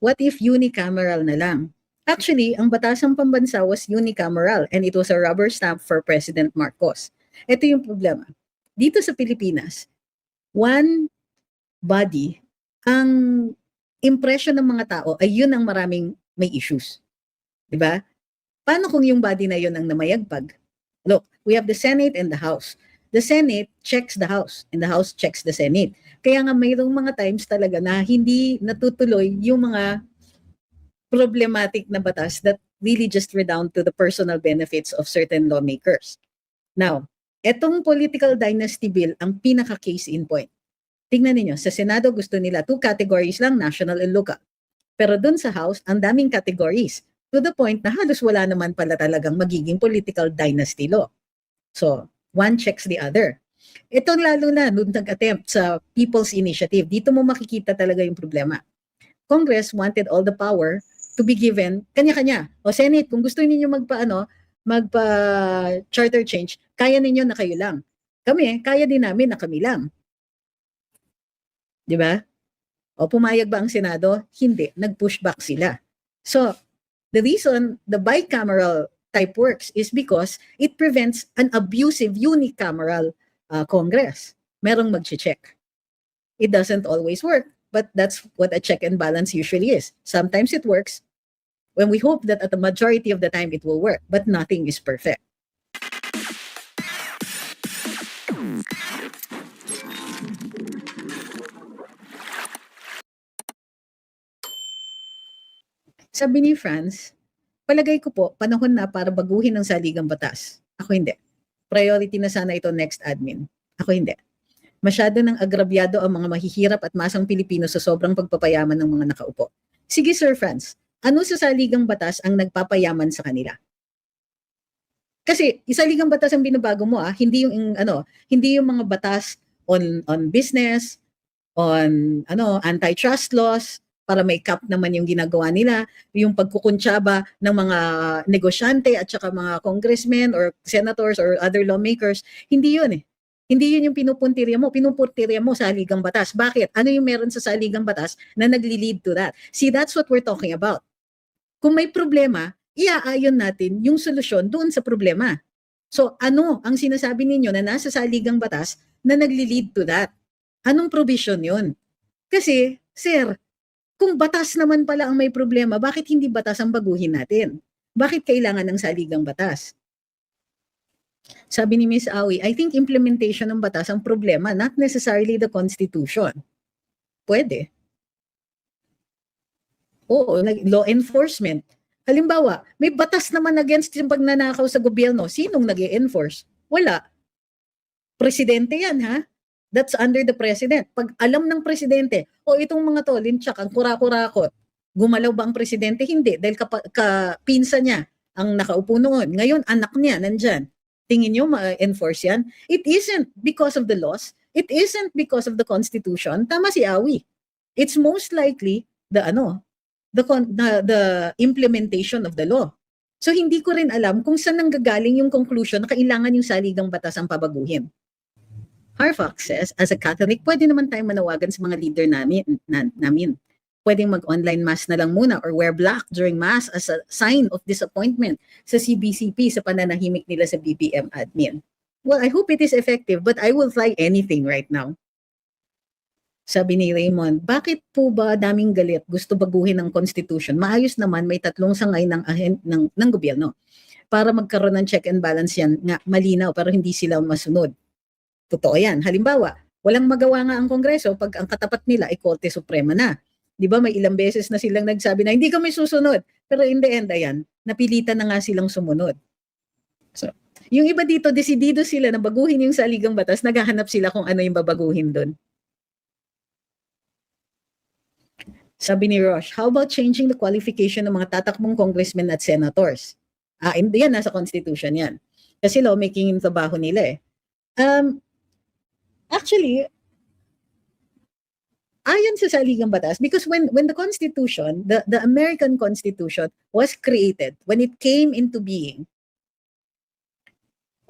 what if unicameral na lang? Actually, ang batasang pambansa was unicameral and it was a rubber stamp for President Marcos. Ito yung problema. Dito sa Pilipinas, one body, ang impression ng mga tao ay yun ang maraming may issues. Diba? Paano kung yung body na yun ang namayagpag? Look, we have the Senate and the House. The Senate checks the House and the House checks the Senate. Kaya nga mayroong mga times talaga na hindi natutuloy yung mga problematic na batas that really just redound to the personal benefits of certain lawmakers. Now, etong political dynasty bill ang pinaka-case in point. Tingnan niyo, sa Senado gusto nila 2 categories lang, national and local. Pero dun sa House, ang daming categories. To the point na halos wala naman pala talagang magiging political dynasty law. So, one checks the other. Ito lalo na nung nag-attempt sa People's Initiative, dito mo makikita talaga yung problema. Congress wanted all the power to be given kanya-kanya. O Senate, kung gusto niyo magpa-charter change, kaya ninyo na kayo lang. Kami, kaya din namin na kami lang. Di ba? O pumayag ba ang Senado? Hindi. Nag-push back sila. So, the reason the bicameral type works is because it prevents an abusive unicameral Congress. Merong mag-check. It doesn't always work, but that's what a check and balance usually is. Sometimes it works when we hope that at the majority of the time it will work, but nothing is perfect. Sabi ni Franz, palagay ko po, panahon na para baguhin ang saligang batas. Ako hindi. Priority na sana ito next admin. Ako hindi. Masyado nang agrabyado ang mga mahihirap at masang Pilipino sa sobrang pagpapayaman ng mga nakaupo. Sige Sir Franz, ano sa saligang batas ang nagpapayaman sa kanila? Kasi saligang batas ang binabago mo hindi yung hindi yung mga batas on business, on antitrust laws, para may cap naman yung ginagawa nila, yung pagkukuntsaba ng mga negosyante at saka mga congressmen or senators or other lawmakers, hindi yun eh. Hindi yun yung pinupuntirya mo sa saligang batas. Bakit? Ano yung meron sa saligang batas na nagli-lead to that? See, that's what we're talking about. Kung may problema, iaayon natin yung solusyon doon sa problema. So ano ang sinasabi ninyo na nasa saligang batas na nagli-lead to that? Anong provision yun? Kasi, sir, kung batas naman pala ang may problema, bakit hindi batas ang baguhin natin? Bakit kailangan ng saligang batas? Sabi ni Ms. Awi, I think implementation ng batas ang problema, not necessarily the Constitution. Pwede. Oo, law enforcement. Halimbawa, may batas naman against yung pagnanakaw sa gobyerno. Sinong nag-e-enforce? Wala. Presidente yan, ha? That's under the president. Pag alam ng presidente, itong mga to, linchak, ang kura-kurakot, gumalaw ba ang presidente? Hindi, dahil kapinsa niya ang nakaupo noon. Ngayon, anak niya nandyan. Tingin niyo ma-enforce yan? It isn't because of the laws. It isn't because of the Constitution. Tama si Awi. It's most likely the implementation of the law. So hindi ko rin alam kung saan nanggagaling yung conclusion na kailangan yung saligang batas ang pabaguhin. Harfax says, as a Catholic, pwede naman tayong manawagan sa mga leader namin. Pwedeng mag-online mass na lang muna or wear black during mass as a sign of disappointment sa CBCP sa pananahimik nila sa BBM admin. Well, I hope it is effective, but I will try anything right now. Sabi ni Raymond, bakit po ba daming galit gusto baguhin ang Constitution? Maayos naman, may 3 sangay ng gobyerno. Para magkaroon ng check and balance yan, nga malinaw pero hindi sila masunod. Totoo yan. Halimbawa, walang magawa nga ang Kongreso pag ang katapat nila ay Korte Suprema na. Di ba may ilang beses na silang nagsabi na hindi kami susunod. Pero in the end, ayan, napilitan na nga silang sumunod. So, yung iba dito, desidido sila na baguhin yung saligang batas, naghahanap sila kung ano yung babaguhin doon. Sabi ni Rosh, how about changing the qualification ng mga tatakbong congressmen at senators? Hindi yan, nasa Constitution yan. Kasi lawmaking yung trabaho nila eh. Actually, ayon sa saligang batas, because when the Constitution, the American Constitution was created, when it came into being,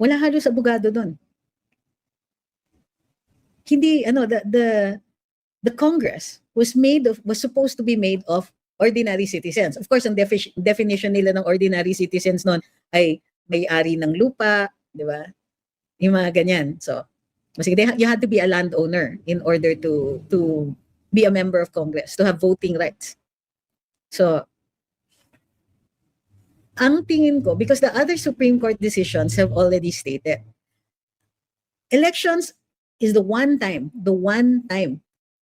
wala halos abogado doon. Hindi, the Congress was supposed to be made of ordinary citizens. Of course, ang definition nila ng ordinary citizens noon ay may-ari ng lupa, di ba? Yung mga ganyan. So, you had to be a landowner in order to be a member of Congress, to have voting rights. So, ang tingin ko, because the other Supreme Court decisions have already stated, elections is the one time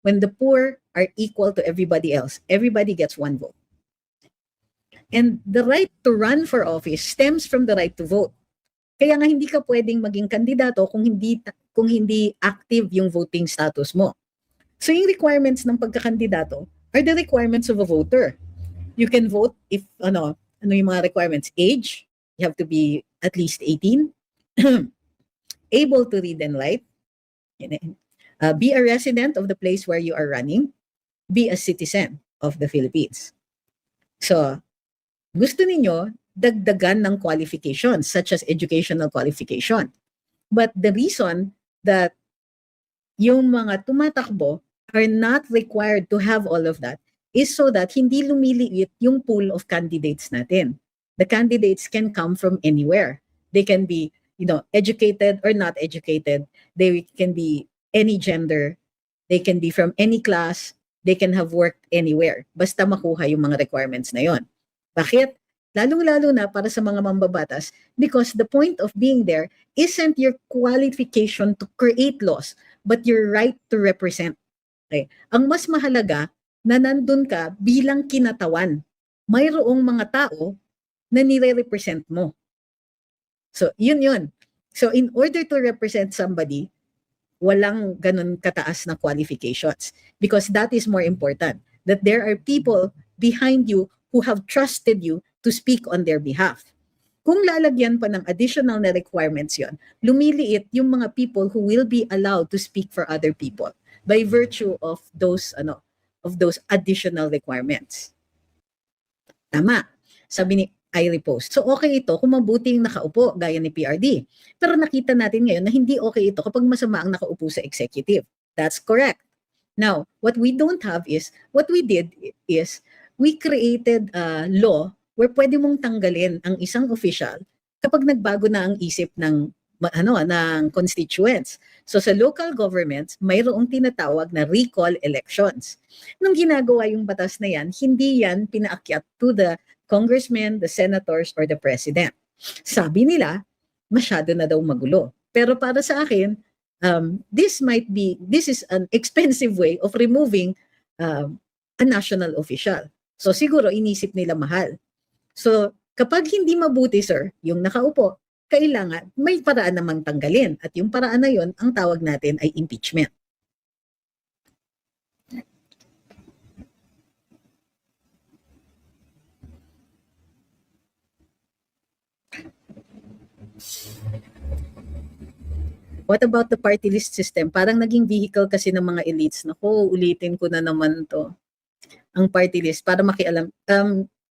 when the poor are equal to everybody else. Everybody gets one vote. And the right to run for office stems from the right to vote. Kaya nga hindi ka pwedeng maging kandidato kung hindi active yung voting status mo. So yung requirements ng pagkakandidato are the requirements of a voter. You can vote if ano yung mga requirements: age, you have to be at least 18, able to read and write, be a resident of the place where you are running, be a citizen of the Philippines. So, gusto ninyo dagdagan ng qualifications such as educational qualification. But the reason that yung mga tumatakbo are not required to have all of that is so that hindi lumiliit yung pool of candidates natin. The candidates can come from anywhere. They can be, educated or not educated. They can be any gender. They can be from any class. They can have worked anywhere. Basta makuha yung mga requirements na yon. Bakit? Lalong-lalo na para sa mga mambabatas, because the point of being there isn't your qualification to create laws, but your right to represent. Okay? Ang mas mahalaga, na nandun ka bilang kinatawan. Mayroong mga tao na nire-represent mo. So, yun. So, in order to represent somebody, walang ganun kataas na qualifications. Because that is more important. That there are people behind you who have trusted you to speak on their behalf. Kung lalagyan pa ng additional na requirements yon, lumiliit yung mga people who will be allowed to speak for other people by virtue of those additional requirements. Tama. Sabi ni Irie Post. So okay ito kung mabuting nakaupo gaya ni PRD. Pero nakita natin ngayon na hindi okay ito kapag masama ang nakaupo sa executive. That's correct. Now, what we don't have is, what we did is, we created a law where pwede mong tanggalin ang isang official kapag nagbago na ang isip ng constituents. So sa local governments, mayroong tinatawag na recall elections. Nung ginagawa yung batas na yan, hindi yan pinaakyat to the congressmen, the senators, or the president. Sabi nila, masyado na daw magulo. Pero para sa akin, this is an expensive way of removing a national official. So siguro inisip nila mahal. So kapag hindi mabuti, sir, yung nakaupo, kailangan may paraan namang tanggalin. At yung paraan na yon, ang tawag natin ay impeachment. What about the party list system? Parang naging vehicle kasi ng mga elites. Naku, ulitin ko na naman to. Ang party list, para makialam.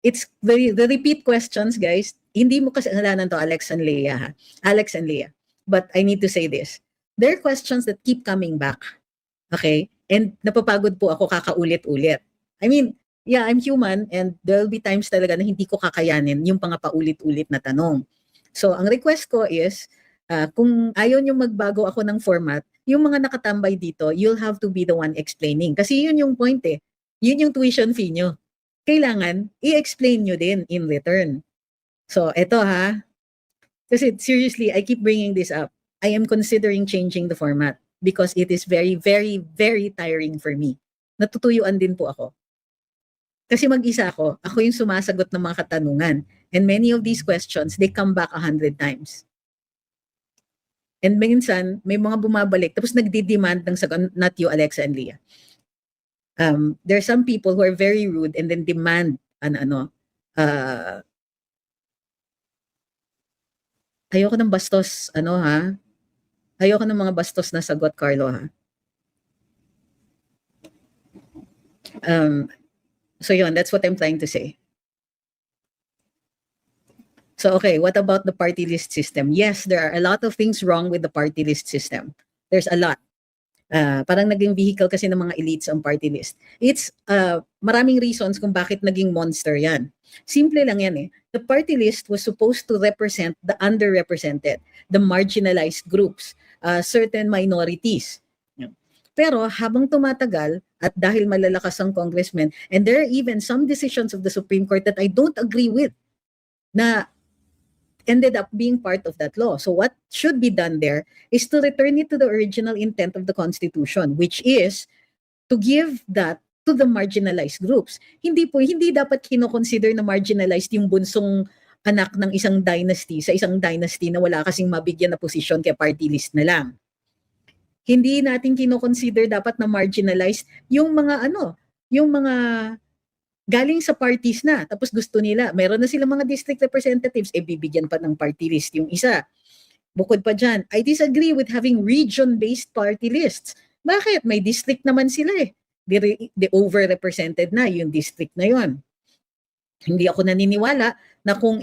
It's the repeat questions, guys. Hindi mo kasalanan to, Alex and Leah. But I need to say this. There are questions that keep coming back. Okay? And napapagod po ako kakaulit-ulit. I mean, yeah, I'm human and there'll be times talaga na hindi ko kakayanin yung paulit-ulit na tanong. So, ang request ko is, kung ayaw nyo magbago ako ng format, yung mga nakatambay dito, you'll have to be the one explaining. Kasi yun yung point eh. Yun yung tuition fee nyo. Kailangan, i-explain nyo din in return. So, eto ha. Kasi seriously, I keep bringing this up. I am considering changing the format because it is very, very, very tiring for me. Natutuyuan din po ako. Kasi mag-isa ako yung sumasagot ng mga katanungan. And many of these questions, they come back 100 times. And minsan, may mga bumabalik, tapos nagdi-demand ng sagot, not you, Alexa and Leah. There are some people who are very rude and then demand ayoko ng bastos, ayoko ng mga bastos na sagot, Carlo, ha. So yun, that's what I'm trying to say. So okay, what about the party list system? Yes, there are a lot of things wrong with the party list system. There's a lot. Parang naging vehicle kasi ng mga elites ang party list. It's maraming reasons kung bakit naging monster yan. Simple lang yan eh. The party list was supposed to represent the underrepresented, the marginalized groups, certain minorities. Pero habang tumatagal at dahil malalakas ang congressman, and there are even some decisions of the Supreme Court that I don't agree with na ended up being part of that law. So what should be done there is to return it to the original intent of the Constitution, which is to give that to the marginalized groups. Hindi dapat kino-consider na marginalized yung bunsong anak ng isang dynasty sa isang dynasty na wala kasing mabigyan na posisyon kaya party list na lang. Hindi natin kino-consider dapat na marginalized yung mga galing sa parties na, tapos gusto nila, meron na silang mga district representatives, bibigyan pa ng party list yung isa. Bukod pa dyan, I disagree with having region-based party lists. Bakit? May district naman sila eh. They over-represented na yung district na yon. Hindi ako naniniwala na kung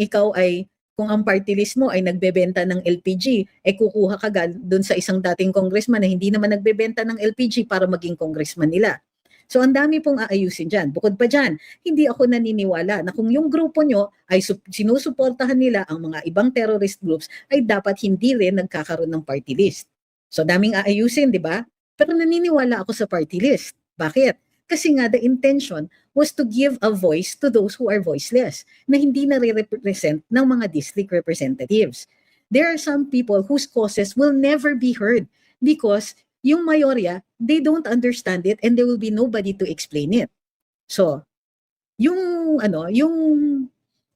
ang party list mo ay nagbebenta ng LPG, kukuha ka doon sa isang dating congressman na hindi naman nagbebenta ng LPG para maging congressman nila. So ang dami pong aayusin dyan. Bukod pa dyan, hindi ako naniniwala na kung yung grupo nyo ay sinusuportahan nila ang mga ibang terrorist groups, ay dapat hindi rin nagkakaroon ng party list. So daming aayusin, di ba? Pero naniniwala ako sa party list. Bakit? Kasi nga the intention was to give a voice to those who are voiceless, na hindi nare-represent ng mga district representatives. There are some people whose causes will never be heard because yung mayorya, they don't understand it and there will be nobody to explain it. So, yung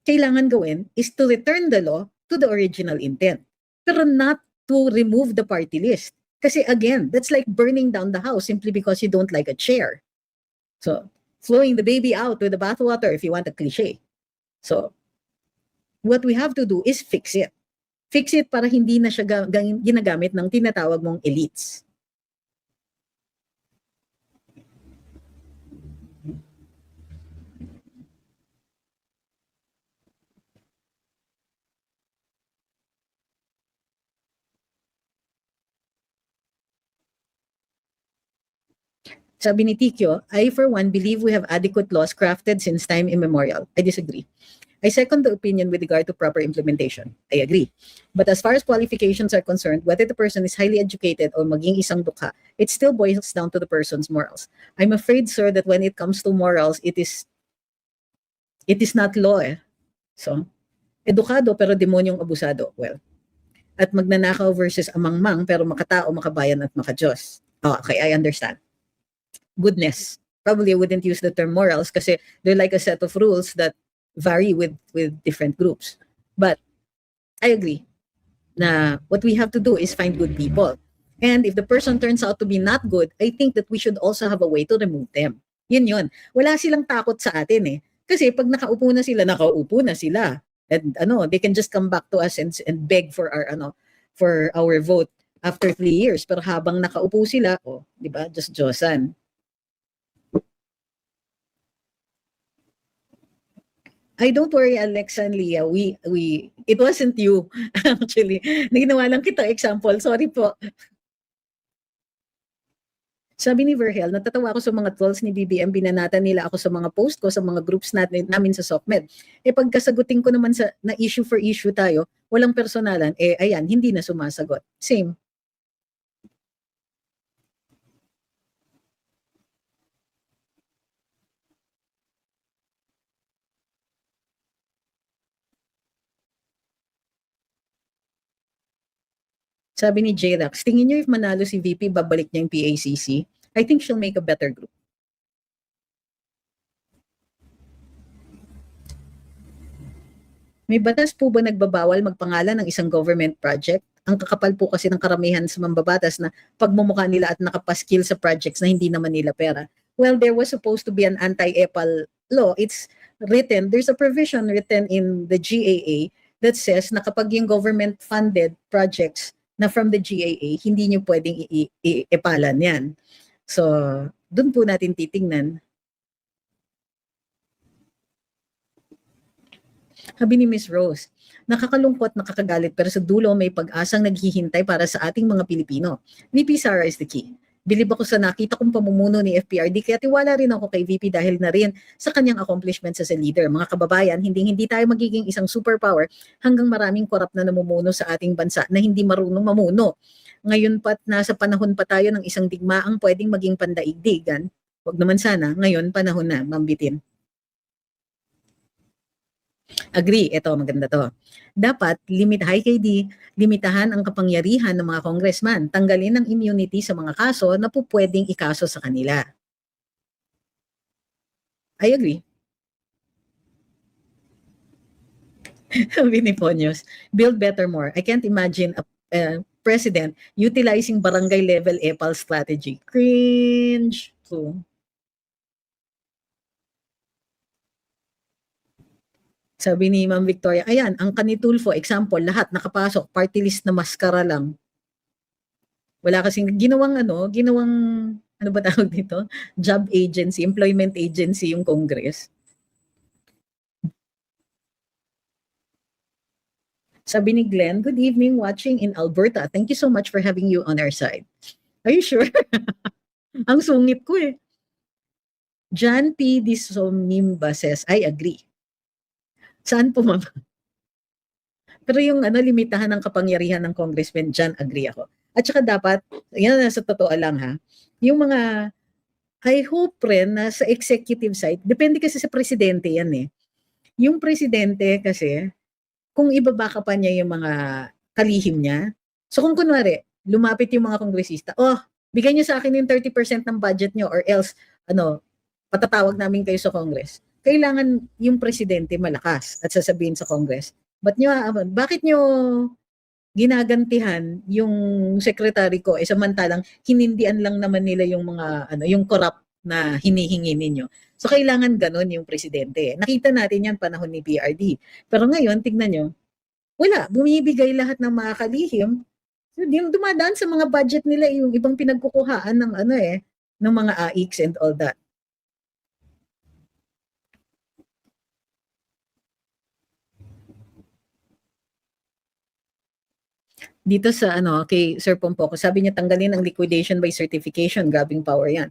kailangan gawin is to return the law to the original intent, pero not to remove the party list. Kasi again, that's like burning down the house simply because you don't like a chair. So, throwing the baby out with the bathwater if you want a cliche. So, what we have to do is fix it. Fix it para hindi na siya ginagamit ng tinatawag mong elites. Sabi ni Tikyo, I for one believe we have adequate laws crafted since time immemorial. I disagree. I second the opinion with regard to proper implementation. I agree. But as far as qualifications are concerned, whether the person is highly educated or maging isang dukha, it still boils down to the person's morals. I'm afraid, sir, that when it comes to morals, it is not law eh. So, edukado pero demonyong abusado. Well, at magnanakaw versus amangmang pero makatao, makabayan at makajos. Oh, okay, I understand. Goodness. Probably I wouldn't use the term morals kasi they're like a set of rules that vary with different groups. But I agree na what we have to do is find good people. And if the person turns out to be not good, I think that we should also have a way to remove them. Yun. Wala silang takot sa atin eh. Kasi pag nakaupo na sila. And they can just come back to us and beg for our vote after 3 years. Pero habang nakaupo sila, di ba, just Diyosan. I don't worry, Alexa and Leah. It wasn't you, actually. Naginawa lang kita example. Sorry po. Sabi ni Verhel, natatawa ako sa mga trolls ni BBM, binanatan nila ako sa mga post ko, sa mga groups namin sa SOCMED. Pagkasagutin ko naman na issue for issue tayo, walang personalan, ayan, hindi na sumasagot. Same. Sabi ni J-Rax, tingin niyo if manalo si VP, babalik niya yung PACC? I think she'll make a better group. May batas po ba nagbabawal magpangalan ng isang government project? Ang kakapal po kasi ng karamihan sa mambabatas na pagmumukha nila at nakapaskil sa projects na hindi naman nila pera. Well, there was supposed to be an anti-EPAL law. It's written, there's a provision written in the GAA that says na kapag yung government-funded projects na from the GAA, hindi nyo pwedeng i-epalan yan. So, dun po natin titingnan. Sabi ni Miss Rose, nakakalungkot, nakakagalit, pero sa dulo may pag-asang naghihintay para sa ating mga Pilipino. VP Sara is the key. Bilib ako sa nakita kong pamumuno ni FPRD, kaya tiwala rin ako kay VP dahil na rin sa kanyang accomplishments as a leader. Mga kababayan, hindi tayo magiging isang superpower hanggang maraming korap na namumuno sa ating bansa na hindi marunong mamuno. Ngayon pa't nasa panahon pa tayo ng isang digmaang pwedeng maging pandaigdigan, wag naman sana, ngayon panahon na mambitin. Agree, ito maganda to. Dapat hi KD, limitahan ang kapangyarihan ng mga congressman, tanggalin ang immunity sa mga kaso na pupwedeng ikaso sa kanila. I agree. Sabi ni Ponyos, build better more. I can't imagine a president utilizing barangay level EPAL strategy. Cringe. So, sabi ni Ma'am Victoria, ayan, ang kanitulfo, example, lahat nakapasok, party list na maskara lang. Wala kasing ginawang ano ba tawag dito? Job agency, employment agency yung Congress. Sabi ni Glenn, good evening, watching in Alberta. Thank you so much for having you on our side. Are you sure? Ang sungit ko eh. John P. Disomimba says, I agree. Saan po, ma'am? Pero yung limitahan ng kapangyarihan ng congressman, dyan agree ako. At saka dapat, yan sa totoo lang ha, yung mga, I hope rin na sa executive side, depende kasi sa presidente yan eh. Yung presidente kasi, kung ibabaka pa niya yung mga kalihim niya, so kung kunwari, lumapit yung mga kongresista, bigay niyo sa akin yung 30% ng budget niyo or else, patatawag namin kayo sa Congress. Kailangan yung presidente malakas at sasabihin sa Congress, bakit nyo ginagantihan yung secretary ko samantalang hinindian lang naman nila yung mga yung corrupt na hinihingi ninyo. So kailangan ganun yung presidente. Nakita natin yan panahon ni PRD. Pero ngayon tignan nyo, wala, bumibigay lahat ng mga kalihim. So, dumadaan sa mga budget nila yung ibang pinagkukuhaan ng ng mga AICs and all that. Dito sa kay Sir Pompoco, sabi niya tanggalin ang liquidation by certification, grabing power yan.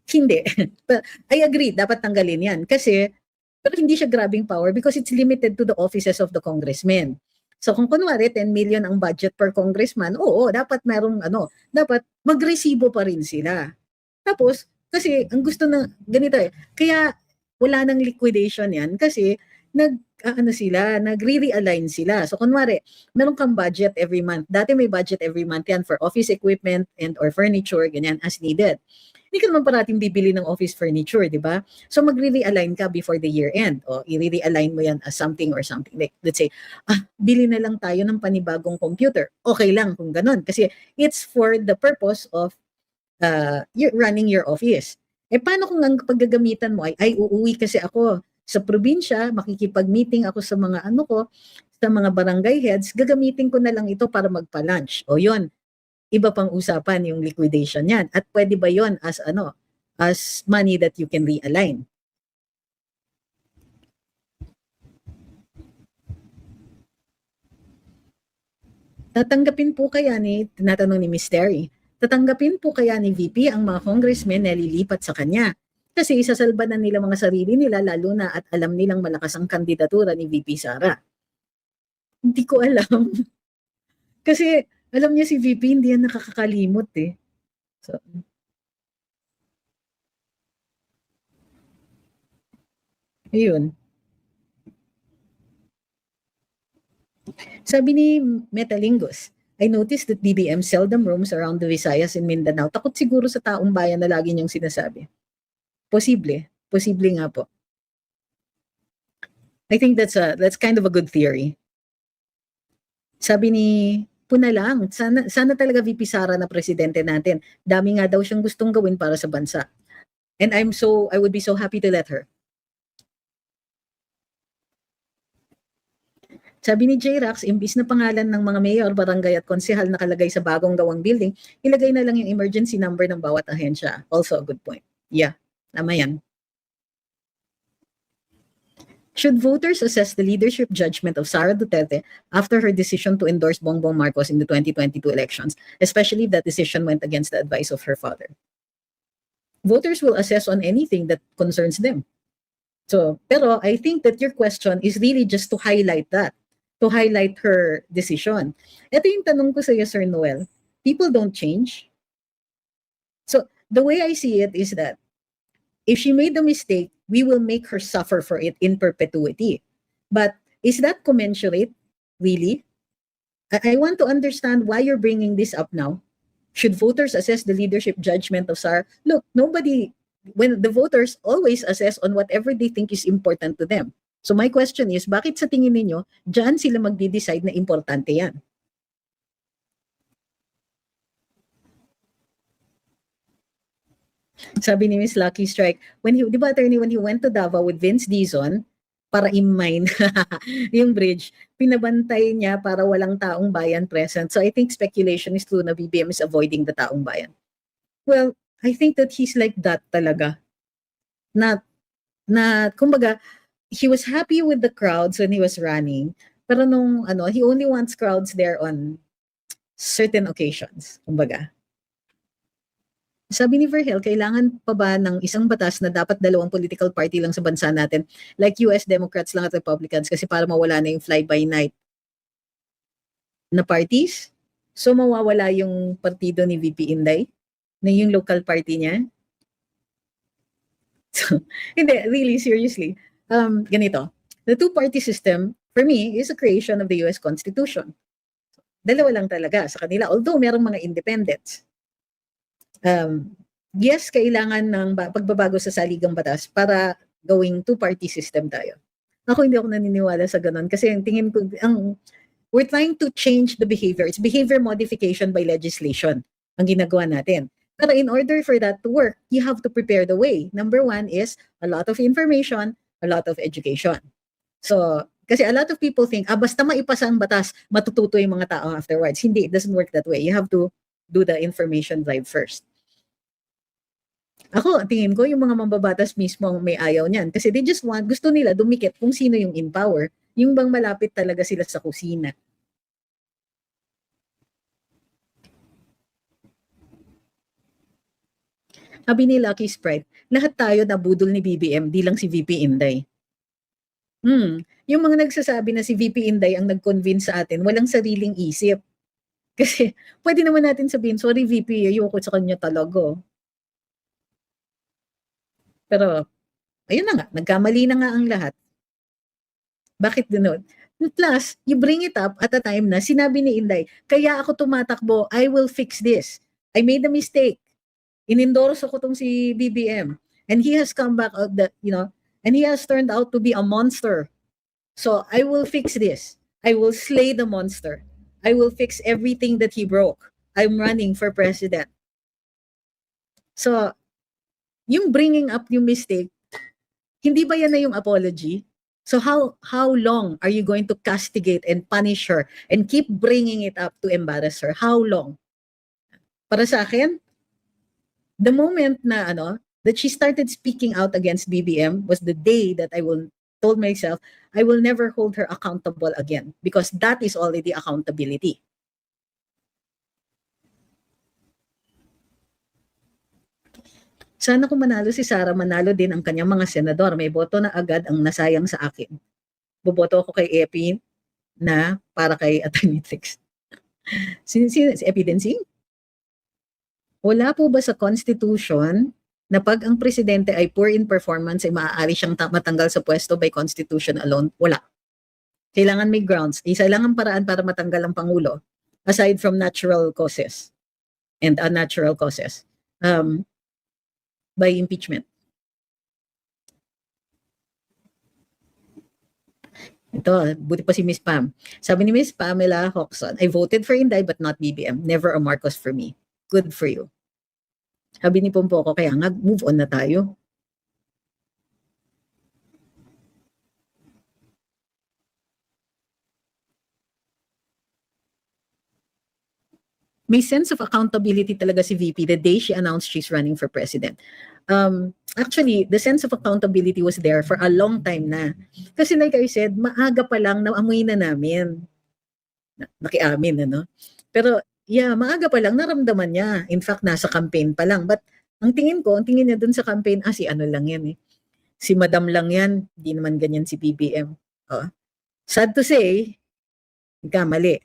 Hindi. I agree, dapat tanggalin yan. Kasi, pero hindi siya grabbing power because it's limited to the offices of the congressmen. So kung kunwari 10 million ang budget per congressman, oo, dapat merong dapat magresibo pa rin sila. Tapos, kasi ang gusto na ganito kaya wala nang liquidation yan kasi nagre-realign sila. So kunwari, meron kang budget every month. Dati may budget every month yan for office equipment and or furniture, ganyan, as needed. Hindi ka naman parating bibili ng office furniture, di ba? So magre-realign ka before the year end. O i-realign mo yan as something or something. Like, let's say, bili na lang tayo ng panibagong computer. Okay lang kung ganun. Kasi it's for the purpose of running your office. Paano kung ang paggagamitan mo ay uuwi kasi ako sa probinsya, makikipag-meeting ako sa mga sa mga barangay heads, gagamitin ko na lang ito para magpa-lunch. O yon, iba pang usapan yung liquidation yan. At pwede ba yon as as money that you can realign? Tinatanong ni Ms. Terry, tatanggapin po kaya ni VP ang mga congressmen na lilipat sa kanya? Kasi isasalba na nila mga sarili nila lalo na at alam nilang malakas ang kandidatura ni VP Sara. Hindi ko alam. Kasi alam niya si VP hindi yan nakakakalimot eh. So, ayun. Sabi ni Metalingus, I noticed that BBM seldom roams around the Visayas and Mindanao. Takot siguro sa taong bayan na lagi niyang sinasabi. Posible nga po. I think that's kind of a good theory. Sabi ni Puna lang, sana talaga VP Sara na presidente natin. Dami nga daw siyang gustong gawin para sa bansa. And I would be so happy to let her. Sabi ni J-Rax, imbis na pangalan ng mga mayor, barangay at konsehal nakalagay sa bagong gawang building, ilagay na lang yung emergency number ng bawat ahensya. Also a good point. Yeah, tama yan. Should voters assess the leadership judgment of Sara Duterte after her decision to endorse Bongbong Marcos in the 2022 elections, especially if that decision went against the advice of her father? Voters will assess on anything that concerns them. So, pero I think that your question is really just to highlight that, to highlight her decision. Ito yung tanong ko sa iyo, Sir Noel. People don't change. So, the way I see it is that if she made the mistake, we will make her suffer for it in perpetuity. But is that commensurate, really? I want to understand why you're bringing this up now. Should voters assess the leadership judgment of SAR? Look, when the voters always assess on whatever they think is important to them. So my question is, bakit sa tingin ninyo, dyan sila magdi-decide na importante yan? Sabi ni Miss Lucky Strike, di ba attorney, when he went to Davao with Vince Dizon, para i-mine yung bridge, pinabantay niya para walang taong bayan present. So I think speculation is true na BBM is avoiding the taong bayan. Well, I think that he's like that talaga. Kumbaga, he was happy with the crowds when he was running, pero he only wants crowds there on certain occasions, kumbaga. Sabi ni Verhel, kailangan pa ba ng isang batas na dapat dalawang political party lang sa bansa natin, like US Democrats lang at Republicans, kasi para mawala na yung fly-by-night na parties? So mawawala yung partido ni VP Inday, na yung local party niya? So, hindi, really, seriously. Ganito, the two-party system, for me, is a creation of the US Constitution. Dalawa lang talaga sa kanila, although merong mga independents. Yes, kailangan ng pagbabago sa saligang batas para gawing two-party system tayo. Ako hindi ako naniniwala sa ganun kasi ang tingin ko, we're trying to change the behavior. It's behavior modification by legislation ang ginagawa natin. Pero in order for that to work, you have to prepare the way. Number one is a lot of information, a lot of education. So, kasi a lot of people think, basta maipasa ang batas, matututo yung mga tao afterwards. Hindi, it doesn't work that way. You have to do the information drive first. Ako, tingin ko yung mga mambabatas mismo ang may ayaw niyan. Kasi they just gusto nila dumikit kung sino yung in power. Yung bang malapit talaga sila sa kusina. Sabi ni Lucky Sprite, lahat tayo nabudol ni BBM, di lang si VP Inday. Yung mga nagsasabi na si VP Inday ang nag-convince sa atin, walang sariling isip. Kasi pwede naman natin sabihin, sorry VP, ayoko sa kanya talaga. Pero, ayun na nga, nagkamali na nga ang lahat. Bakit gano'n? Plus, you bring it up at a time na sinabi ni Inday, kaya ako tumatakbo, I will fix this. I made a mistake. Inendorso ko tong si BBM. And he has come back, and he has turned out to be a monster. So, I will fix this. I will slay the monster. I will fix everything that he broke. I'm running for president. So, yung bringing up yung mistake, hindi ba yan na yung apology? So how long are you going to castigate and punish her and keep bringing it up to embarrass her? How long? Para sa akin, the moment na that she started speaking out against BBM was the day that I told myself I will never hold her accountable again because that is already accountability. Sana kung manalo si Sara, manalo din ang kanyang mga senador. May boto na agad ang nasayang sa akin. Boboto ako kay Epi na para kay Atty. Trix. Si Epi Densing? Wala po ba sa Constitution na pag ang presidente ay poor in performance ay maaari siyang matanggal sa pwesto by Constitution alone? Wala. Kailangan may grounds. Isa lang ang paraan para matanggal ang Pangulo aside from natural causes and unnatural causes. By impeachment. Ito, buti pa si Miss Pam. Sabi ni Miss Pamela Hoxon, I voted for Inday but not BBM. Never a Marcos for me. Good for you. Sabi ni Pompoko, kaya nga, move on na tayo. may sense of accountability talaga si VP the day she announced she's running for president. Actually, the sense of accountability was there for a long time na. Kasi like I said, maaga pa lang naamoy na namin. Nakiamin, ano? Pero yeah, maaga pa lang naramdaman niya. In fact, nasa campaign pa lang. But ang tingin niya dun sa campaign, si ano lang yan eh. Si Madam lang yan, di naman ganyan si BBM. Oh. Sad to say, nagkamali.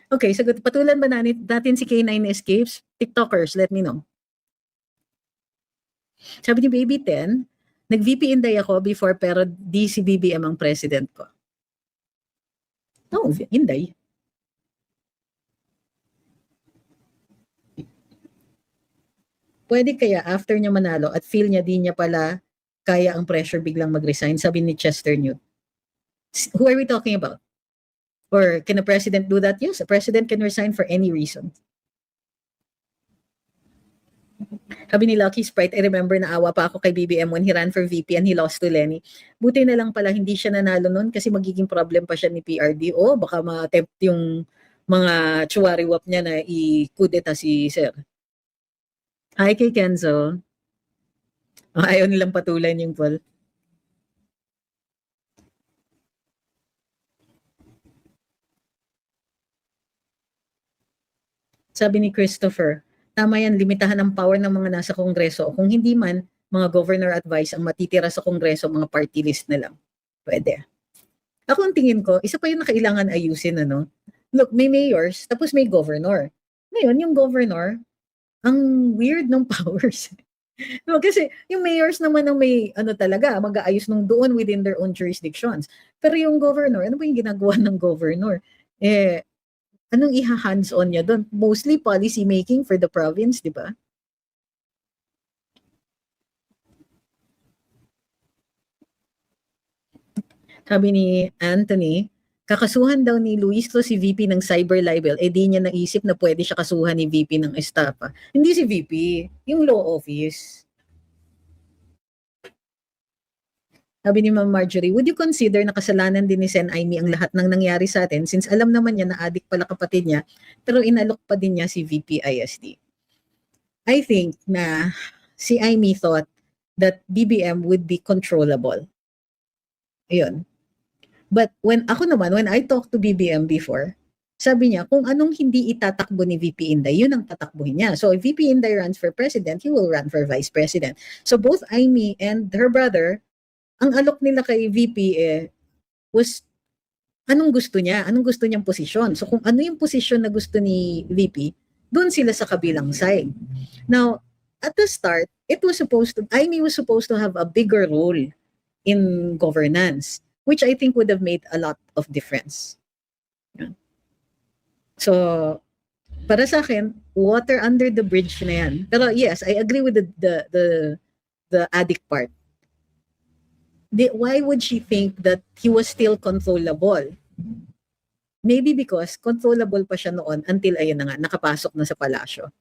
Okay, sagot. Patulan ba natin si K9 Escapes? TikTokers, let me know. Sabi ni Baby 10, nag-VP Inday ako before pero di si BBM ang president ko. No, Inday. Pwede kaya after niya manalo at feel niya di niya pala kaya ang pressure biglang mag-resign, sabi ni Chester Newt. Who are we talking about? Or can a president do that? Yes, a president can resign for any reason. Sabi ni Lucky Sprite, I remember na awa pa ako kay BBM when he ran for VP and he lost to Lenny. Buti na lang pala hindi siya nanalo nun kasi magiging problem pa siya ni PRD. O baka ma-attempt yung mga chuwariwap niya na i-kudeta si Sir. Hi kay Kenzo. Ayaw nilang patulan yung poll. Sabi ni Christopher, tama yan, limitahan ang power ng mga nasa kongreso. Kung hindi man, mga governor advice ang matitira sa kongreso, mga party list na lang. Pwede. Ako ang tingin ko, isa pa yung kailangan ayusin, ano? Look, may mayors, tapos may governor. Ngayon, yung governor, ang weird ng powers. No, kasi yung mayors naman ang may ano talaga, mag-aayos nung doon within their own jurisdictions. Pero yung governor, ano ba yung ginagawa ng governor? Anong iha-hands-on niya doon? Mostly policy making for the province, di ba? Sabi ni Anthony, kakasuhan daw ni Luis to si VP ng cyber libel, di niya naisip na pwede siya kasuhan ni VP ng estafa. Hindi si VP, yung law office. Sabi ni Ma'am Marjorie, would you consider na kasalanan din ni Sen Aimee ang lahat ng nangyari sa atin since alam naman niya na adik pala kapatid niya pero inalok pa din niya si VP ISD? I think na si Aimee thought that BBM would be controllable. Ayun. But when I talked to BBM before, sabi niya kung anong hindi itatakbo ni VP Inday, yun ang tatakbuhin niya. So if VP Inday runs for president, he will run for vice president. So both Aimee and her brother, ang alok nila kay VP was anong gusto niya, anong gusto niyang posisyon. So kung ano yung posisyon na gusto ni VP, doon sila sa kabilang side. Now, at the start, Aimee was supposed to have a bigger role in governance, which I think would have made a lot of difference. So, para sa akin, water under the bridge na yan. Pero yes, I agree with the addict part. Why would she think that he was still controllable? Maybe because controllable pa siya noon until ayun na nga, nakapasok na sa palasyo.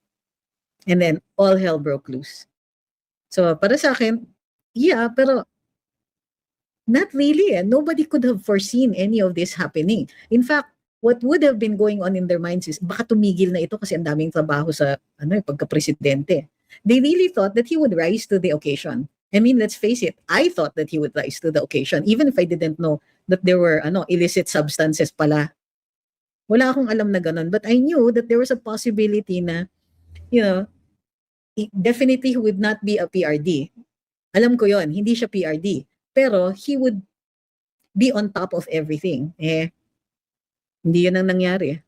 And then, all hell broke loose. So, para sa akin, yeah, pero not really. Nobody could have foreseen any of this happening. In fact, what would have been going on in their minds is, baka tumigil na ito kasi ang daming trabaho sa pagka-presidente. They really thought that he would rise to the occasion. I mean, let's face it, I thought that he would rise to the occasion, even if I didn't know that there were illicit substances pala. Wala akong alam na ganun, but I knew that there was a possibility na, definitely he would not be a PRD. Alam ko yon, hindi siya PRD. Pero he would be on top of everything. Hindi yun ang nangyari.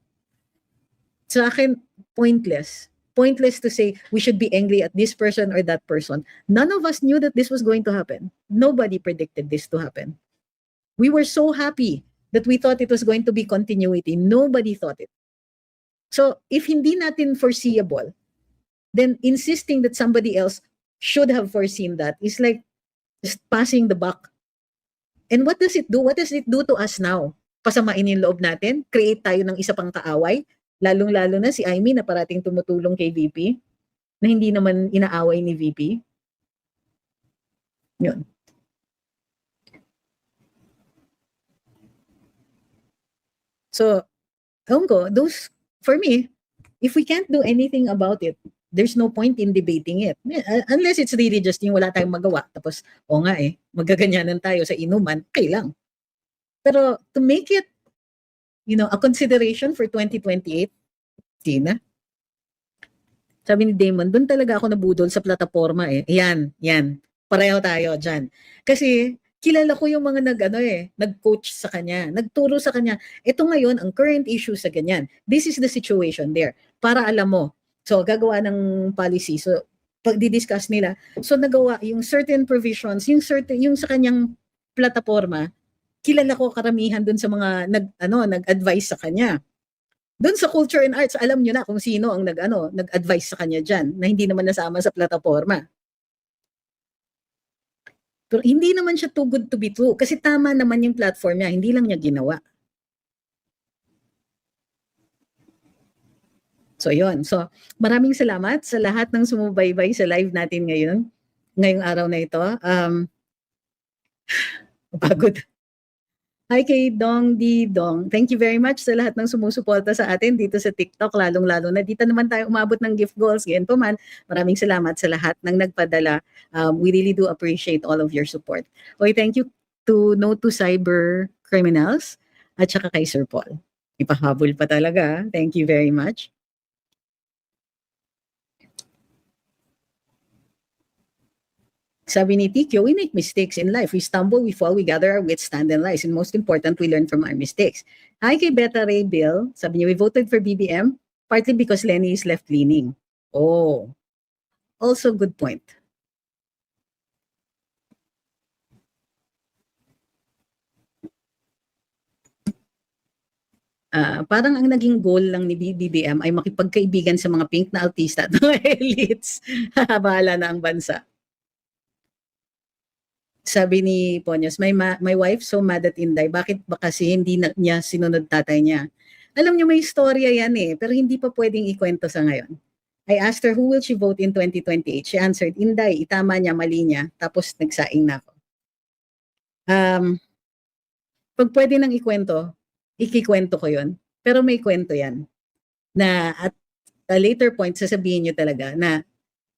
Sa akin, pointless. Pointless to say we should be angry at this person or that person. None of us knew that this was going to happen. Nobody predicted this to happen. We were so happy that we thought it was going to be continuity. Nobody thought it. So if hindi natin foreseeable, then insisting that somebody else should have foreseen that is like just passing the buck. And what does it do? What does it do to us now? Pasamain yung loob natin? Create tayo ng isa pang kaaway? Lalong-lalo na si Aimee na parating tumutulong kay VP. na hindi naman inaaway ni VP. Yun. So, those, for me, if we can't do anything about it, there's no point in debating it. Unless it's really just yung wala tayong magawa. Tapos, magaganyanan tayo sa inuman, okay lang. Pero to make it, a consideration for 2028, Tina, sabi ni Damon, doon talaga ako nabudol sa plataforma eh. Yan. Pareho tayo dyan. Kasi, kilala ko yung mga nag-coach sa kanya, nagturo sa kanya. Ito ngayon, ang current issue sa ganyan. This is the situation there. Para alam mo. So, gagawa ng policy. So, pag-discuss nila. So, nagawa yung certain provisions, yung sa kanyang plataforma, kilala ko karamihan dun sa mga nag-advise sa kanya. Doon sa culture and arts, alam nyo na kung sino ang nag-advise sa kanya dyan na hindi naman nasama sa plataforma. Pero hindi naman siya too good to be true kasi tama naman yung platform niya, hindi lang niya ginawa. So yun. So maraming salamat sa lahat ng sumubaybay sa live natin ngayong araw na ito. Pagod. Hi kay Dong Di Dong. Thank you very much sa lahat ng sumusuporta sa atin dito sa TikTok, lalong-lalo na dito naman tayo umabot ng gift goals. Ngayon po man, maraming salamat sa lahat ng nagpadala. We really do appreciate all of your support. Okay, thank you to No to Cyber Criminals at saka kay Sir Paul. Ipahabol pa talaga. Thank you very much. Sabi ni Tikyo, we make mistakes in life. We stumble, we fall, we gather our wits, stand and rise. And most important, we learn from our mistakes. Hi kay Beta Ray Bill. Sabi niya, we voted for BBM partly because Lenny is left-leaning. Oh, also good point. Parang ang naging goal lang ni BBM ay makipagkaibigan sa mga pink na artista at mga elites. Bahala na ang bansa. Sabi ni Ponyos, my wife so mad at Inday. Bakit ba kasi hindi niya sinunod tatay niya? Alam niyo may istorya yan eh, pero hindi pa pwedeng ikwento sa ngayon. I asked her who will she vote in 2028. She answered, Inday, itama niya, mali niya. Tapos nagsaing na ako. Pag pwede nang ikwento, ikikwento ko yun. Pero may kwento yan. Na at a later point, sasabihin niyo talaga na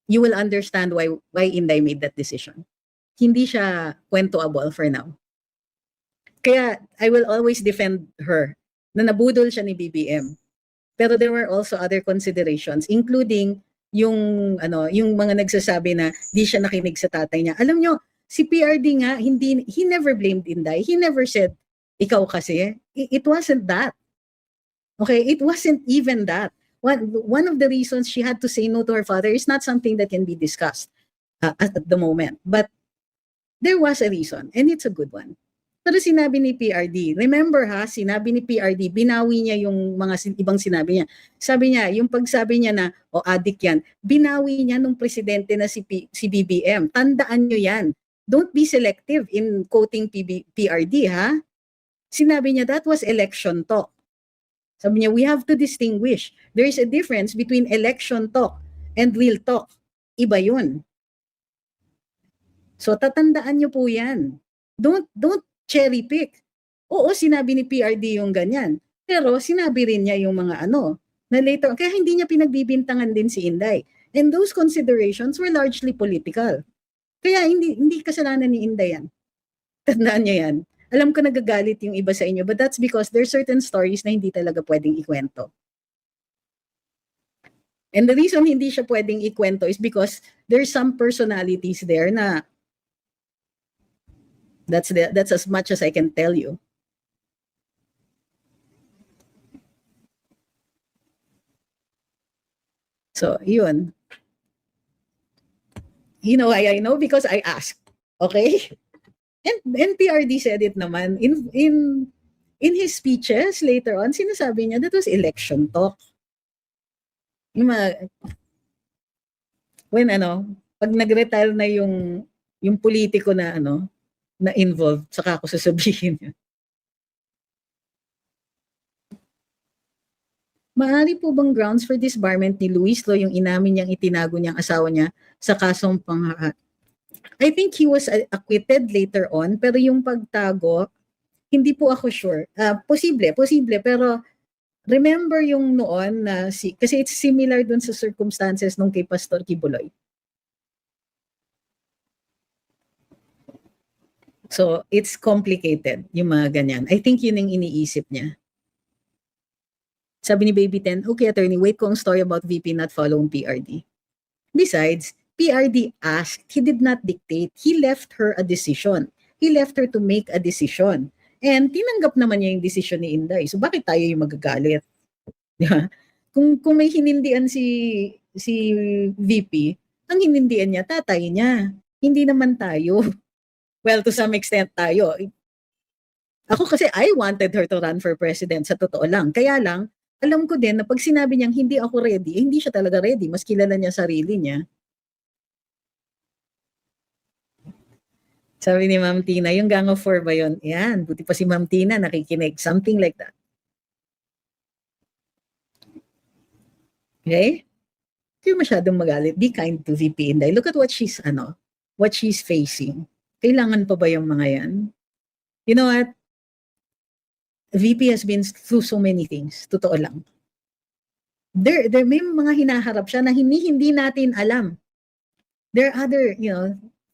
you will understand why Inday made that decision. Hindi siya kwentoable for now. Kaya I will always defend her na nabudol siya ni BBM. Pero there were also other considerations including yung mga nagsasabi na di siya nakinig sa tatay niya. Alam nyo, si PRD nga he never blamed Inday. He never said ikaw kasi. It wasn't that. Okay, it wasn't even that. One of the reasons she had to say no to her father is not something that can be discussed at the moment. But there was a reason, and it's a good one. Pero sinabi ni PRD, remember sinabi ni PRD, binawi niya yung mga ibang sinabi niya. Sabi niya, yung pagsabi niya na, adik yan, binawi niya nung presidente na si BBM. Tandaan niyo yan. Don't be selective in quoting PRD, Sinabi niya, that was election talk. Sabi niya, we have to distinguish. There is a difference between election talk and real talk. Iba yun. So tatandaan niyo po yan. Don't cherry pick. Oo, sinabi ni PRD yung ganyan. Pero sinabi rin niya yung mga na later, kaya hindi niya pinagbibintangan din si Inday. And those considerations were largely political. Kaya hindi kasalanan ni Inday yan. Tandaan niyo yan. Alam ko nagagalit yung iba sa inyo, but that's because there's certain stories na hindi talaga pwedeng ikwento. And the reason hindi siya pwedeng ikwento is because there's some personalities there na that's as much as I can tell you. So, yun. You know why I know? Because I asked. Okay? And PRD said it naman in his speeches later on, sinasabi niya that was election talk. Yung pag nag-retire na yung politiko na na involved, saka ako sasabihin niya. Maaari po bang grounds for disbarment ni Luis Lo yung inamin niyang itinago niyang asawa niya sa kasong panghahat? I think he was acquitted later on, pero yung pagtago, hindi po ako sure. Posible, pero remember yung noon na kasi it's similar dun sa circumstances nung kay Pastor Kibuloy. So, it's complicated, yung mga ganyan. I think yun yung iniisip niya. Sabi ni Baby Ten, okay attorney, wait ko ang story about VP not following PRD. Besides, PRD asked, he did not dictate. He left her a decision. He left her to make a decision. And tinanggap naman niya yung decision ni Inday. So bakit tayo yung magagalit? Kung may hinindian si VP, ang hinindian niya, tatay niya. Hindi naman tayo. Well, to some extent tayo. Ako kasi I wanted her to run for president sa totoo lang. Kaya lang, alam ko din na pag sinabi niyang hindi ako ready, hindi siya talaga ready. Mas kilala niya sarili niya. Sabi ni Ma'am Tina, yung Gang of Four ba yun? Yan, buti pa si Ma'am Tina nakikinig. Something like that. Okay? Hindi masyadong magalit. Be kind to VP Inday. Look at what she's facing. Kailangan pa ba yung mga yan? You know what? VP has been through so many things. Totoo lang. There may mga hinaharap siya na hindi natin alam. There are other,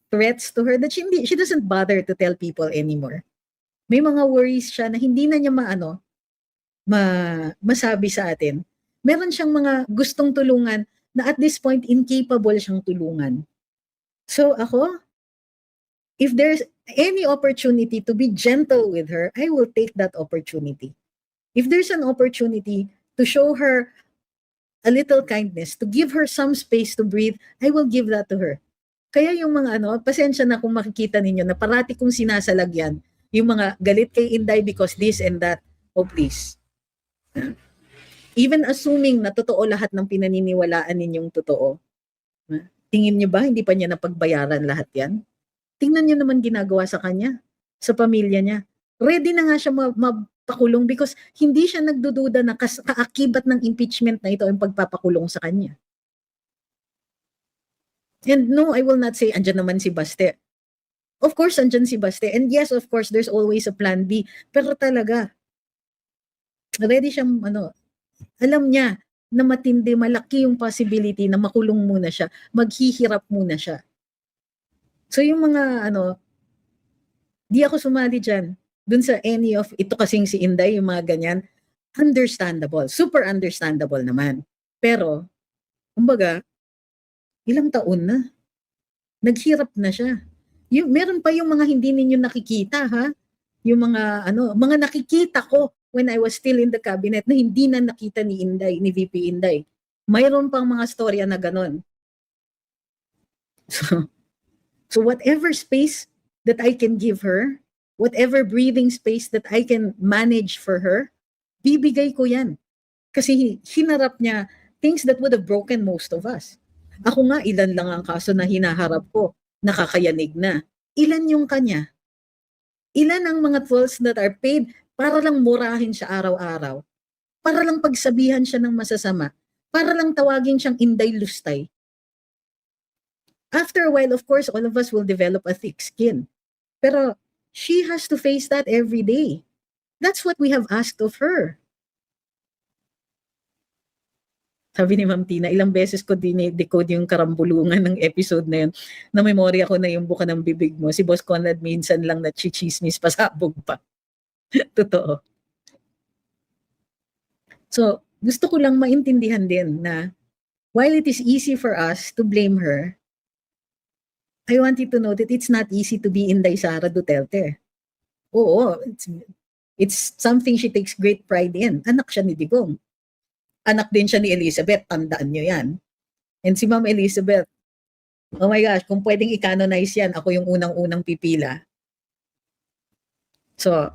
threats to her that she doesn't bother to tell people anymore. May mga worries siya na hindi na niya masabi sa atin. Meron siyang mga gustong tulungan na at this point incapable siyang tulungan. So ako, if there's any opportunity to be gentle with her, I will take that opportunity. If there's an opportunity to show her a little kindness, to give her some space to breathe, I will give that to her. Kaya yung mga pasensya na kung makikita ninyo na parati kong sinasalagyan, yung mga galit kay Inday because this and that, oh please. Even assuming na totoo lahat ng pinaniniwalaan ninyong totoo, tingin niyo ba hindi pa niya napagbayaran lahat yan? Tingnan niyo naman ginagawa sa kanya, sa pamilya niya. Ready na nga siya mapakulong because hindi siya nagdududa na kaakibat ng impeachment na ito ang pagpapakulong sa kanya. And no, I will not say, andyan naman si Baste. Of course, andyan si Baste. And yes, of course, there's always a plan B. Pero talaga, ready siyang, alam niya na matindi, malaki yung possibility na makulong muna siya, maghihirap muna siya. So yung mga, di ako sumali dyan. Dun sa any of, ito kasing si Inday, yung mga ganyan, understandable, super understandable naman. Pero, kumbaga, ilang taon na. Naghirap na siya. Meron pa yung mga hindi ninyo nakikita, ha? Yung mga, mga nakikita ko when I was still in the cabinet na hindi na nakita ni Inday, ni VP Inday. Mayroon pang mga storya na ganon. So whatever space that I can give her, whatever breathing space that I can manage for her, bibigay ko yan. Kasi hinarap niya things that would have broken most of us. Ako nga, ilan lang ang kaso na hinaharap ko, nakakayanig na. Ilan yung kanya? Ilan ang mga trolls that are paid para lang murahin siya araw-araw? Para lang pagsabihan siya ng masasama? Para lang tawagin siyang Inday Lustay? After a while, of course, all of us will develop a thick skin. Pero she has to face that every day. That's what we have asked of her. Sabi ni Ma'am Tina, ilang beses ko decode yung karambulungan ng episode na yun. Na memorya ko na yung buka ng bibig mo. Si Boss Conrad minsan lang na chichismis, pasabog pa. Totoo. So, gusto ko lang maintindihan din na while it is easy for us to blame her, I want you to know that it's not easy to be Inday Sara Duterte. Oo, it's something she takes great pride in. Anak siya ni Digong. Anak din siya ni Elizabeth, tandaan nyo yan. And si Ma'am Elizabeth, oh my gosh, kung pwedeng i-canonize yan, ako yung unang-unang pipila. So,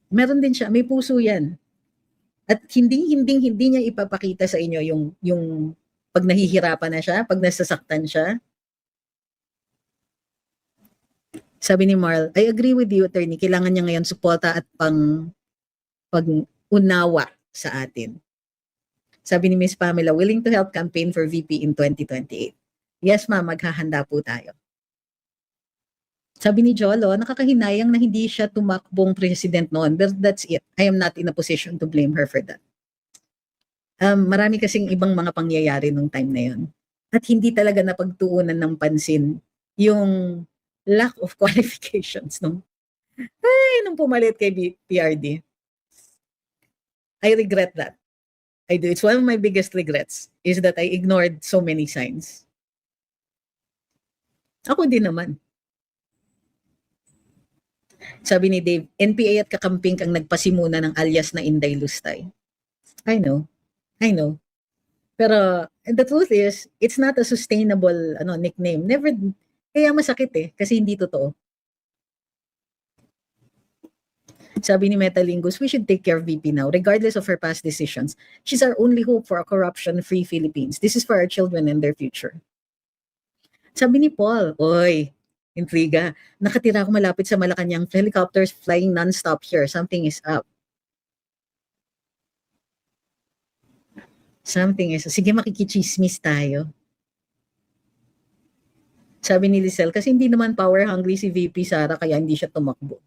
meron din siya, may puso yan. At hindi niya ipapakita sa inyo yung pag nahihirapan na siya, pag nasasaktan siya. Sabi ni Marl, I agree with you, attorney, kailangan niya ngayon suporta at pag-unawa sa atin. Sabi ni Miss Pamela, willing to help campaign for VP in 2028. Yes ma'am, maghahanda po tayo. Sabi ni Jolo, nakakahinayang na hindi siya tumakbong president noon. But that's it. I am not in a position to blame her for that. Marami kasing ibang mga pangyayari nung time na yun. At hindi talaga napagtuunan ng pansin yung lack of qualifications nung pumalit kay PRD. I regret that. I do. It's one of my biggest regrets is that I ignored so many signs. Ako din naman. Sabi ni Dave, NPA at kakamping kang nagpasimuna ng alias na Inday Lustay. I know. Pero the truth is, it's not a sustainable nickname. Never, kaya masakit kasi hindi totoo. Sabi ni Metalingus, we should take care of VP now, regardless of her past decisions. She's our only hope for a corruption-free Philippines. This is for our children and their future. Sabi ni Paul, oy, intriga. Nakatira ako malapit sa Malacanang, helicopters flying non-stop here. Something is up. Sige, makikichismis tayo. Sabi ni Lizelle, kasi hindi naman power hungry si VP Sara, kaya hindi siya tumakbo.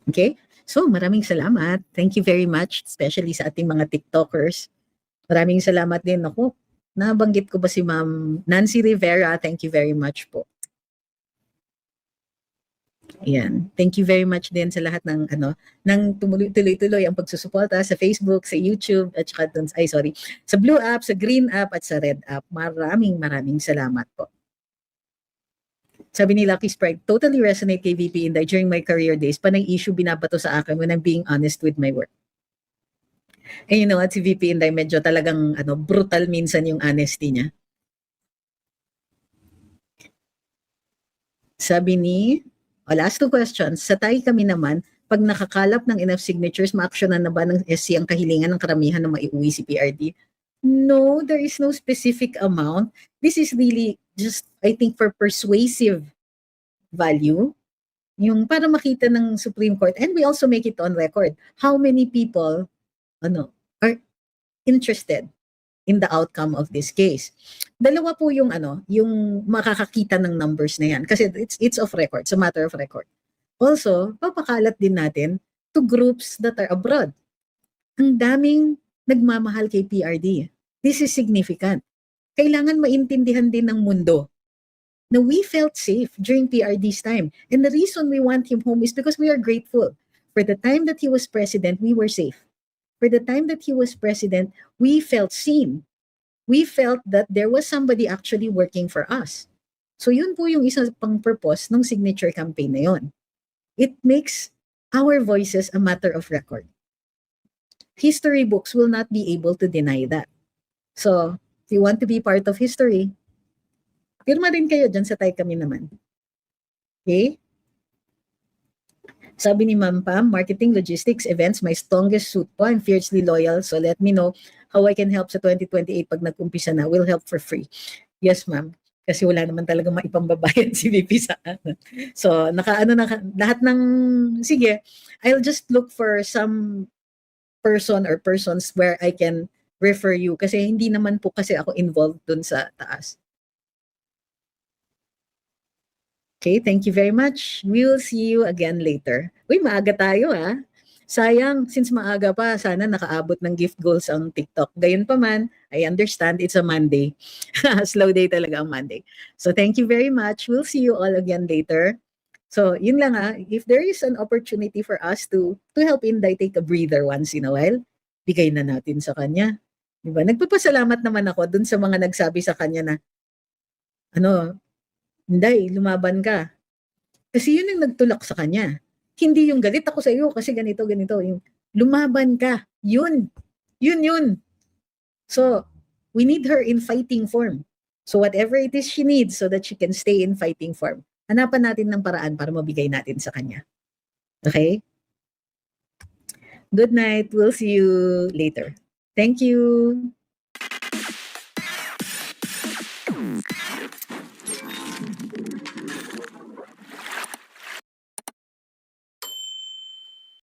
Okay? So, maraming salamat. Thank you very much, especially sa ating mga TikTokers. Maraming salamat din ako. Nabanggit ko ba si Ma'am Nancy Rivera? Thank you very much po. Ayan. Thank you very much din sa lahat ng tuloy-tuloy ang pagsusuporta sa Facebook, sa YouTube, at saka sa Blue app, sa Green app, at sa Red app. Maraming salamat po. Sabi ni Lucky Sprite, totally resonate kay VP Inday during my career days. Panay issue binabato sa akin when I'm being honest with my work. And you know what, si VP Inday medyo talagang brutal minsan yung honesty niya. Sabi ni, last 2 questions. Sa tayo kami naman, pag nakakalap ng enough signatures, ma-actionan na ba ng SC ang kahilingan ng karamihan na maiuwi si PRD? No, there is no specific amount. This is really just, I think, for persuasive value. Yung para makita ng Supreme Court. And we also make it on record. How many people are interested in the outcome of this case? Dalawa po yung yung makakakita ng numbers na yan kasi it's off record, it's a matter of record. Also, papakalat din natin to groups that are abroad. Ang daming nagmamahal kay PRD. This is significant. Kailangan maintindihan din ng mundo na we felt safe during PRD's time. And the reason we want him home is because we are grateful. For the time that he was president, we were safe. For the time that he was president, we felt seen. We felt that there was somebody actually working for us. So yun po yung isa pang purpose ng signature campaign na yun. It makes our voices a matter of record. History books will not be able to deny that. So, if you want to be part of history, pirma rin kayo dyan sa tayo kami naman. Okay? Sabi ni Ma'am Pam, marketing, logistics, events, my strongest suit po. I'm fiercely loyal, so let me know how I can help sa 2028 pag nag-umpisa na. We'll help for free. Yes, ma'am. Kasi wala naman talaga maipambabayad si VP sa akin. So, lahat ng, sige, I'll just look for some person or persons where I can refer you. Kasi hindi naman po kasi ako involved dun sa taas. Okay, thank you very much. We'll see you again later. Uy, maaga tayo Sayang, since maaga pa, sana nakaabot ng gift goals ang TikTok. Gayon pa man, I understand it's a Monday. Slow day talaga ang Monday. So thank you very much. We'll see you all again later. So yun lang if there is an opportunity for us to help Inday take a breather once in a while, bigay na natin sa kanya. Diba? Nagpapasalamat naman ako dun sa mga nagsabi sa kanya na, Inday, lumaban ka. Kasi yun yung nagtulak sa kanya. Hindi yung galit ako sa iyo kasi ganito. Yung lumaban ka. Yun. So, we need her in fighting form. So, whatever it is she needs so that she can stay in fighting form, hanapan natin ng paraan para mabigay natin sa kanya. Okay? Good night. We'll see you later. Thank you.